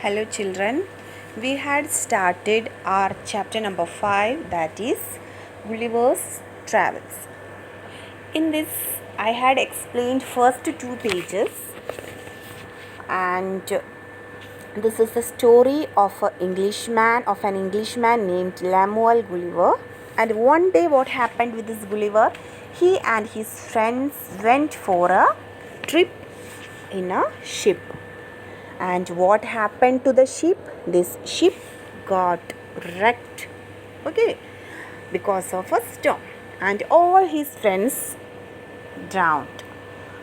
Hello children, we had started our chapter number 5, that is Gulliver's Travels. In this I had explained first 2 pages, and this is the story of an Englishman named Lemuel Gulliver. And one day what happened with this Gulliver, he and his friends went for a trip in a ship. And what happened to the ship? This ship got wrecked, okay, because of a storm, and all his friends drowned.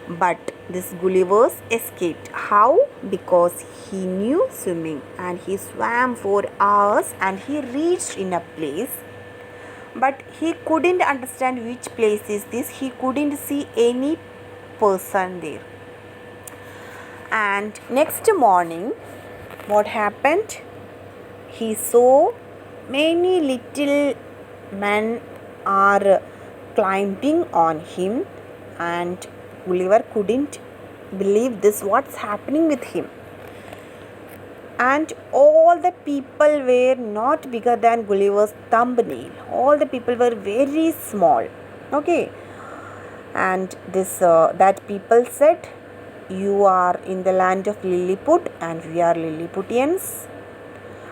But this Gulliver escaped. How? Because he knew swimming, and he swam for hours and he reached in a place, but he couldn't understand which place is this. He couldn't see any person there. And next morning, what happened? He saw many little men are climbing on him, and Gulliver couldn't believe this, what's happening with him. And all the people were not bigger than Gulliver's thumbnail. All the people were very small, okay. And this that people said, you are in the land of Lilliput and we are Lilliputians,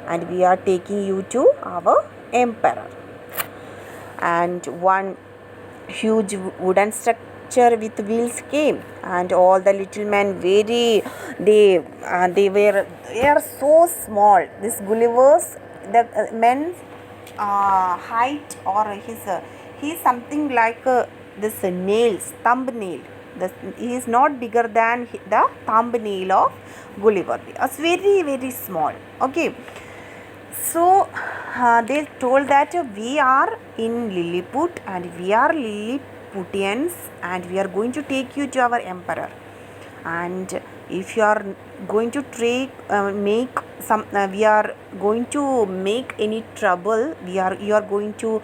and we are taking you to our emperor. And one huge wooden structure with wheels came, and all the little men they are so small. This Gulliver's men's height, or he is something like this nails, thumbnail. He is not bigger than the thumbnail of Gulliver. It's very, very small. Okay. So they told that we are in Lilliput and we are Lilliputians, and we are going to take you to our emperor. And if you are going to we are going to make any trouble, you are going to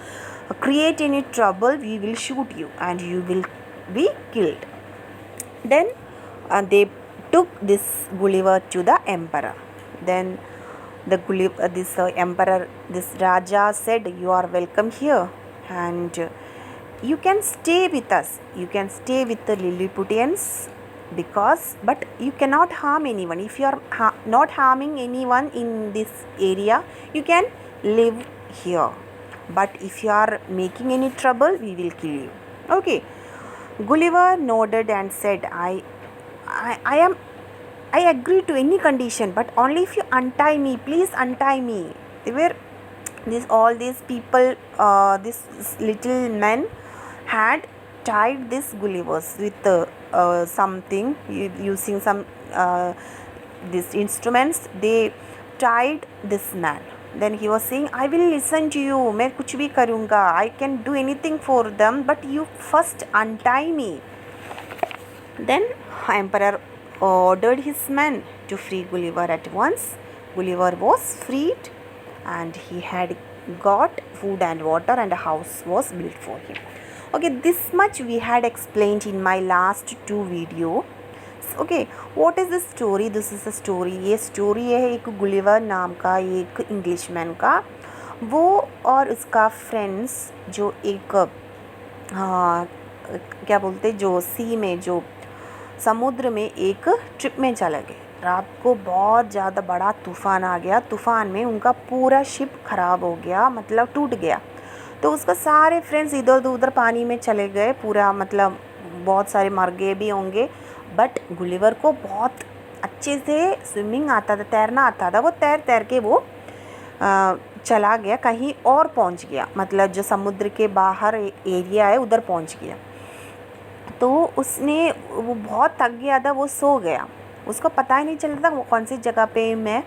create any trouble, we will shoot you and you will be killed. Then they took this Gulliver to the emperor. Then this emperor, this Raja said, you are welcome here, and you can stay with us. You can stay with the Lilliputians, but you cannot harm anyone. If you are not harming anyone in this area, you can live here. But if you are making any trouble, we will kill you. Okay. Gulliver nodded and said, I agree to any condition, but only if you untie me. Please untie me. All these people, these little men had tied this Gulliver's with something, using some these instruments. They tied this man. Then he was saying, I will listen to you, मैं कुछ भी करूँगा, I can do anything for them, but you first untie me. Then emperor ordered his men to free Gulliver at once. Gulliver was freed, and he had got food and water, and a house was built for him. Okay, this much we had explained in my last 2 videos. Okay, what is the story? This is a story. ये story है एक Gulliver नाम का एक Englishman का. वो और उसका फ्रेंड्स जो एक क्या बोलते, जो सी में, जो समुद्र में एक ट्रिप में चले गए. रात को बहुत ज़्यादा बड़ा तूफ़ान आ गया. तूफ़ान में उनका पूरा शिप ख़राब हो गया, मतलब टूट गया. तो उसका सारे फ्रेंड्स इधर उधर पानी में चले गए. पूरा मतलब बहुत सारे मर गए भी होंगे. बट गुलिवर को बहुत अच्छे से स्विमिंग आता था, तैरना आता था. वो तैर के वो चला गया, कहीं और पहुंच गया, मतलब जो समुद्र के बाहर एरिया है उधर पहुंच गया. तो वो बहुत थक गया था, वो सो गया. उसको पता ही नहीं चल रहा था वो कौन सी जगह पे मैं,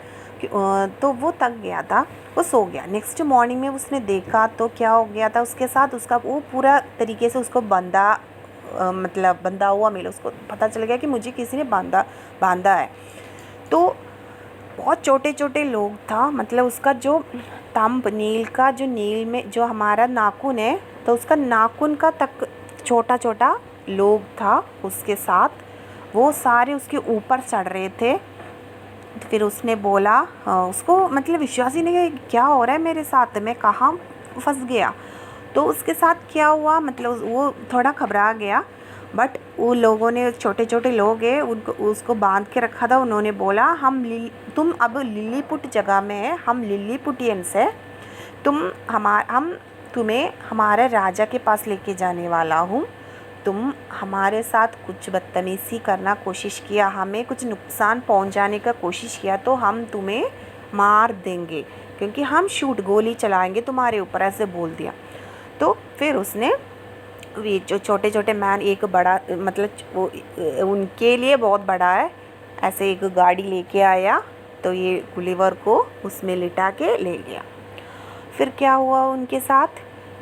तो वो थक गया था, वो सो गया. नेक्स्ट मॉर्निंग में उसने देखा तो क्या हो गया था उसके साथ, उसका वो पूरा तरीके से उसको बंधा हुआ मिला. उसको पता चल गया कि मुझे किसी ने बांधा है. तो बहुत छोटे छोटे लोग था, मतलब उसका जो थंब नेल का, जो नेल में जो हमारा नाखून है, तो उसका नाखून का तक छोटा छोटा लोग था उसके साथ. वो सारे उसके ऊपर चढ़ रहे थे, तो फिर उसने बोला, उसको मतलब विश्वास ही नहीं है क्या हो रहा है मेरे साथ, मैं कहाँ फंस गया। तो उसके साथ क्या हुआ, मतलब वो थोड़ा घबरा गया। बट वो लोगों ने, छोटे छोटे लोग हैं, उनको उसको बांध के रखा था। उन्होंने बोला तुम अब लिलीपुट जगह में है, हम लिलीपुटियंस है, हम तुम्हें हमारे राजा के पास लेके जाने वाला हूँ। तुम हमारे साथ कुछ बदतमीज़ी करना कोशिश किया, हमें कुछ नुकसान पहुँचाने का कोशिश किया, तो हम तुम्हें मार देंगे, क्योंकि हम गोली चलाएंगे तुम्हारे ऊपर, ऐसे बोल दिया। तो फिर उसने ये जो छोटे छोटे मैन, एक बड़ा मतलब वो उनके लिए बहुत बड़ा है, ऐसे एक गाड़ी लेके आया। तो ये गुलिवर को उसमें लिटा के ले गया। फिर क्या हुआ उनके साथ,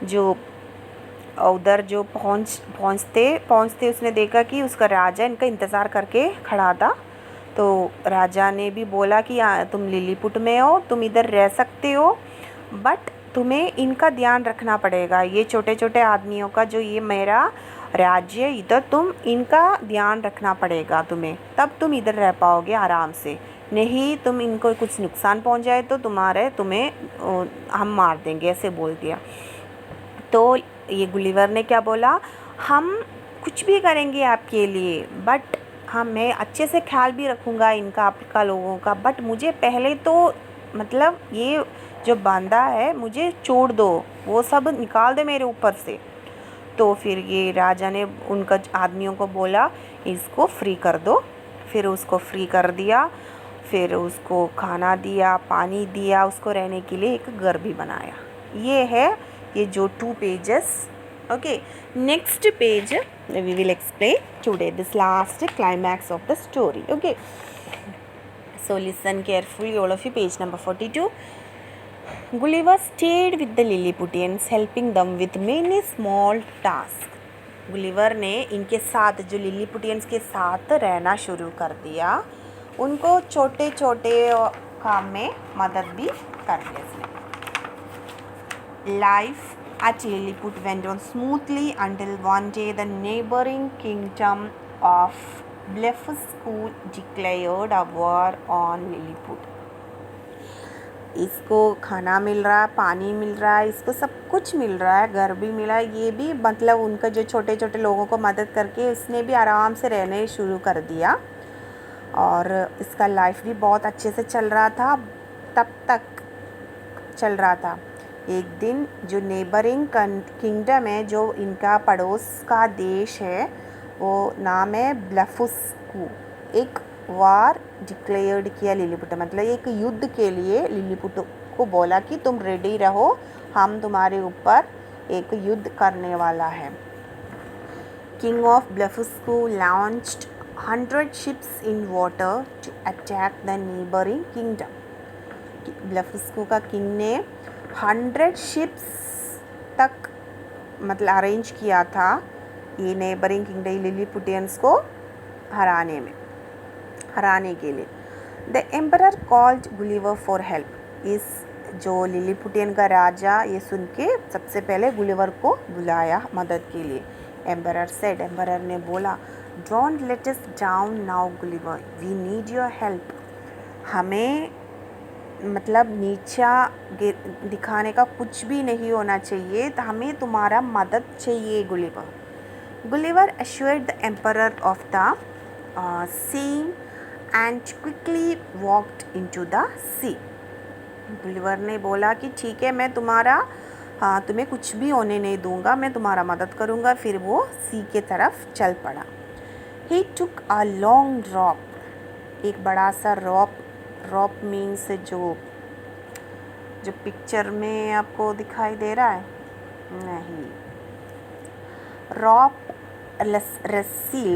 जो उधर जो पहुँचते पहुँचते उसने देखा कि उसका राजा इनका इंतज़ार करके खड़ा था। तो राजा ने भी बोला कि तुम लिलीपुट में हो, तुम इधर रह सकते हो, बट तुम्हें इनका ध्यान रखना पड़ेगा, ये छोटे छोटे आदमियों का, जो ये मेरा राज्य है इधर, तुम इनका ध्यान रखना पड़ेगा तुम्हें, तब तुम इधर रह पाओगे आराम से। नहीं तुम इनको कुछ नुकसान पहुंच जाए तो तुम्हें हम मार देंगे, ऐसे बोल दिया। तो ये गुलिवर ने क्या बोला, हम कुछ भी करेंगे आपके लिए, बट हाँ मैं अच्छे से ख्याल भी रखूँगा इनका, आपका लोगों का, बट मुझे पहले तो मतलब ये जो बांधा है मुझे छोड़ दो, वो सब निकाल दे मेरे ऊपर से। तो फिर ये राजा ने उनका आदमियों को बोला, इसको फ्री कर दो। फिर उसको फ्री कर दिया, फिर उसको खाना दिया, पानी दिया, उसको रहने के लिए एक घर भी बनाया। ये है ये जो 2 pages. Okay, next page we will explain today this last climax of the story. Okay, so listen carefully all of you. Page number 42. Gulliver stayed with the Lilliputians, helping them with many small tasks. Gulliver ने इनके साथ, जो लिलीपुटियंस के साथ रहना शुरू कर दिया, उनको छोटे छोटे काम में मदद भी कर दी इसने। Life at Lilliput went on smoothly until one day the neighboring kingdom of Blefuscu declared a war on Lilliput. इसको खाना मिल रहा है, पानी मिल रहा है, इसको सब कुछ मिल रहा है, घर भी मिला, ये भी मतलब उनका जो छोटे छोटे लोगों को मदद करके उसने भी आराम से रहने शुरू कर दिया, और इसका लाइफ भी बहुत अच्छे से चल रहा था, तब तक चल रहा था। एक दिन जो नेबरिंग किंगडम है, जो इनका पड़ोस का देश है, वो नाम है ब्लेफुस्कू, एक वार डिक्लेयर्ड किया लिलीपुट, मतलब एक युद्ध के लिए लिलीपुट को बोला कि तुम रेडी रहो, हम तुम्हारे ऊपर एक युद्ध करने वाला है। King of Blefuscu launched 100 ships in water to attack the neighboring kingdom. Blefuscu का किंग ने 100 शिप्स तक मतलब अरेंज किया था ये नेबरिंग किंगडम लिलीपुटियंस को हराने के लिए। The emperor called Gulliver for help. इस जो लिलीपुटियन का राजा ये सुन के सबसे पहले गुलिवर को बुलाया मदद के लिए। एम्परर ने बोला, don't let us down now Gulliver, we need your help. हमें मतलब नीचा दिखाने का कुछ भी नहीं होना चाहिए, तो हमें तुम्हारा मदद चाहिए Gulliver. Gulliver assured the emperor of the same and quickly walked into the sea. Gulliver ने बोला कि ठीक है, मैं तुम्हें कुछ भी होने नहीं दूंगा, मैं तुम्हारा मदद करूंगा। फिर वो सी के तरफ चल पड़ा। He took a long rope, एक बड़ा सा रॉप मीन्स जो पिक्चर में आपको दिखाई दे रहा है, नहीं, रॉप रस्सी,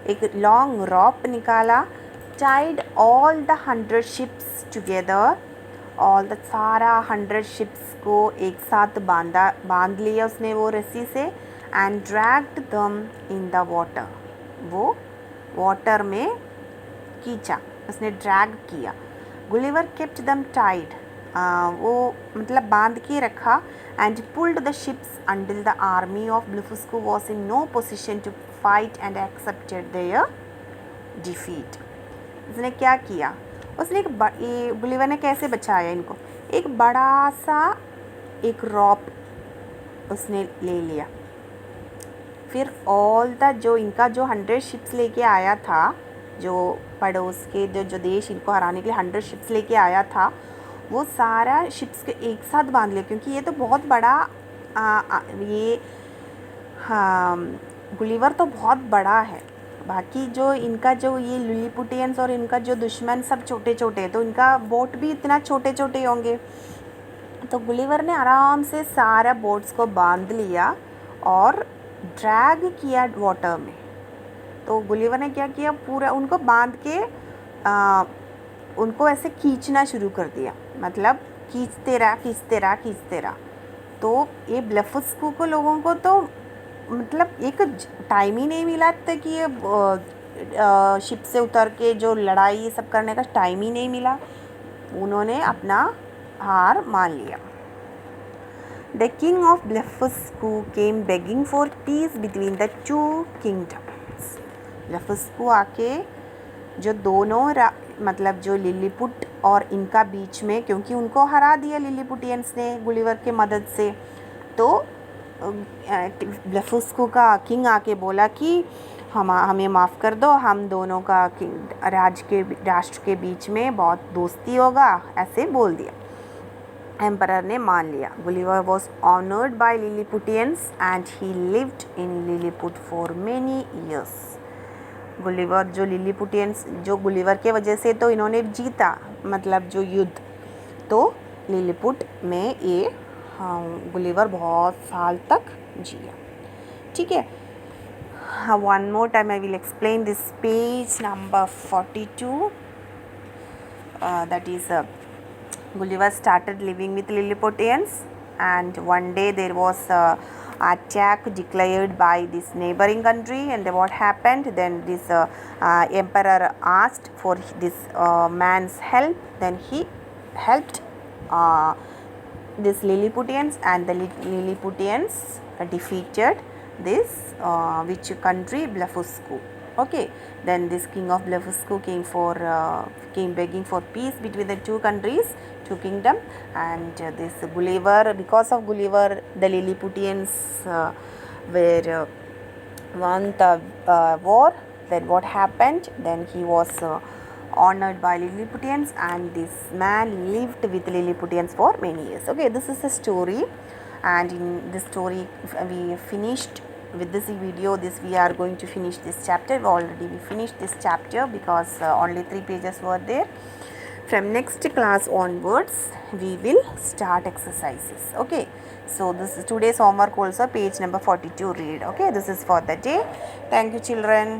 एक लॉन्ग रॉप निकाला। Tied all the 100 ships together, सारा 100 शिप्स को एक साथ बांध लिया उसने वो रस्सी से। एंड ड्रैग्ड दम इन द वाटर, वो वाटर में खींचा, उसने ड्रैग किया। गुलिवर केप्ट दम टाइड, वो मतलब बांध के रखा। And pulled the ships until the army of Blefuscu was in no position to fight and accepted their defeat. उसने क्या किया, उसने ये गुलिवर ने कैसे बचाया इनको, एक बड़ा सा एक रॉप उसने ले लिया। फिर ऑल द जो इनका जो 100 शिप्स लेके आया था, जो पड़ोस के जो देश इनको हराने के लिए 100 शिप्स लेके आया था, वो सारा शिप्स के एक साथ बांध लिया, क्योंकि ये तो बहुत बड़ा ये हाँ गुलिवर तो बहुत बड़ा है। बाकी जो इनका जो ये लिलीपुटियंस और इनका जो दुश्मन सब छोटे छोटे हैं, तो इनका बोट भी इतना छोटे छोटे होंगे। तो गुलिवर ने आराम से सारा बोट्स को बांध लिया और ड्रैग किया वाटर में। तो गुलिवर ने क्या किया, पूरा उनको बांध के उनको ऐसे खींचना शुरू कर दिया, मतलब खींचते रहा। तो ये ब्लफुस्कू को लोगों को तो मतलब एक टाइम ही नहीं मिला था कि ये शिप से उतर के जो लड़ाई ये सब करने का टाइम ही नहीं मिला। उन्होंने अपना हार मान लिया। The king of Blefuscu came begging for peace between the two kingdoms. Blefuscu आके जो दोनों मतलब जो लिलीपुट और इनका बीच में, क्योंकि उनको हरा दिया लिलीपुटियंस ने गुलिवर के मदद से, तो ब्लेफुस्कू का किंग आके बोला कि हमें माफ़ कर दो, हम दोनों का राष्ट्र के बीच में बहुत दोस्ती होगा, ऐसे बोल दिया। एम्परर ने मान लिया। Gulliver was honoured by Lilliputians and he lived in Lilliput for many years. Gulliver जो लिलीपुटियंस जो गुलिवर के वजह से तो इन्होंने जीता, मतलब जो युद्ध, तो लिलीपुट में ये गुलिवर बहुत साल तक जिया। ठीक है, one more time I will explain this page number 42, that is Gulliver started living with Lilliputians, and one day there was attack declared by this neighboring country, and what happened then, this emperor asked for this man's help. Then he helped this Lilliputians, and the Lilliputians defeated this which country, Blefuscu. Okay, then this king of Blefuscu came begging for peace between the two countries, two kingdom, and this Gulliver, because of Gulliver, the Lilliputians were won the war. Then what happened? Then he was honored by Lilliputians, and this man lived with Lilliputians for many years. Okay, this is the story, and in this story we finished. With this video, we are going to finish this chapter. We finished this chapter because only 3 pages were there. From next class onwards, we will start exercises. Okay, so this is today's homework also, page number 42 read. Okay, this is for the day. Thank you, children.